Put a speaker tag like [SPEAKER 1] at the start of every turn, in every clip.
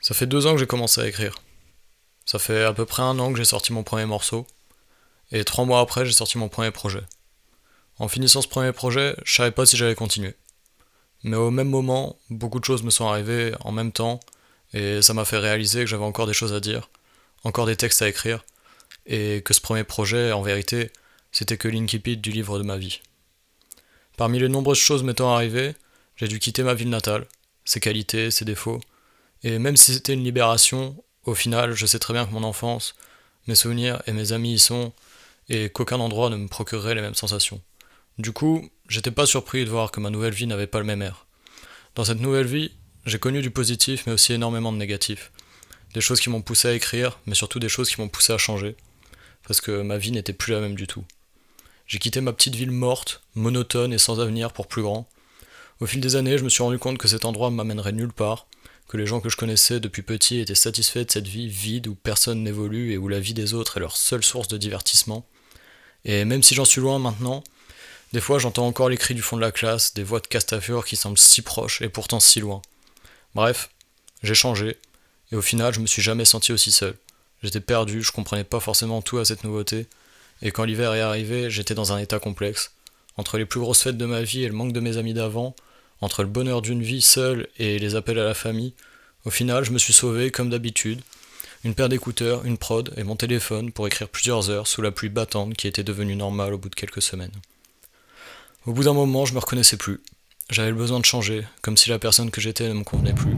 [SPEAKER 1] Ça fait 2 ans que j'ai commencé à écrire. Ça fait à peu près 1 an que j'ai sorti mon premier morceau, et 3 mois après j'ai sorti mon premier projet. En finissant ce premier projet, je savais pas si j'allais continuer. Mais au même moment, beaucoup de choses me sont arrivées en même temps, et ça m'a fait réaliser que j'avais encore des choses à dire, encore des textes à écrire, et que ce premier projet, en vérité, c'était que l'incipit du livre de ma vie. Parmi les nombreuses choses m'étant arrivées, j'ai dû quitter ma ville natale, ses qualités, ses défauts, et même si c'était une libération, au final, je sais très bien que mon enfance, mes souvenirs et mes amis y sont, et qu'aucun endroit ne me procurerait les mêmes sensations. Du coup, j'étais pas surpris de voir que ma nouvelle vie n'avait pas le même air. Dans cette nouvelle vie, j'ai connu du positif, mais aussi énormément de négatif. Des choses qui m'ont poussé à écrire, mais surtout des choses qui m'ont poussé à changer, parce que ma vie n'était plus la même du tout. J'ai quitté ma petite ville morte, monotone et sans avenir pour plus grand. Au fil des années, je me suis rendu compte que cet endroit m'amènerait nulle part, que les gens que je connaissais depuis petit étaient satisfaits de cette vie vide où personne n'évolue et où la vie des autres est leur seule source de divertissement. Et même si j'en suis loin maintenant, des fois j'entends encore les cris du fond de la classe, des voix de Castafiore qui semblent si proches et pourtant si loin. Bref, j'ai changé, et au final je me suis jamais senti aussi seul. J'étais perdu, je comprenais pas forcément tout à cette nouveauté, et quand l'hiver est arrivé, j'étais dans un état complexe. Entre les plus grosses fêtes de ma vie et le manque de mes amis d'avant, entre le bonheur d'une vie seule et les appels à la famille, au final je me suis sauvé comme d'habitude, une paire d'écouteurs, une prod et mon téléphone pour écrire plusieurs heures sous la pluie battante qui était devenue normale au bout de quelques semaines. Au bout d'un moment, je me reconnaissais plus. J'avais le besoin de changer, comme si la personne que j'étais ne me convenait plus.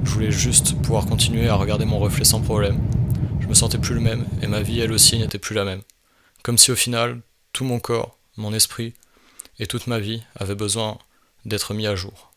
[SPEAKER 1] Je voulais juste pouvoir continuer à regarder mon reflet sans problème. Je me sentais plus le même, et ma vie elle aussi n'était plus la même. Comme si au final, tout mon corps, mon esprit et toute ma vie avaient besoin d'être mis à jour.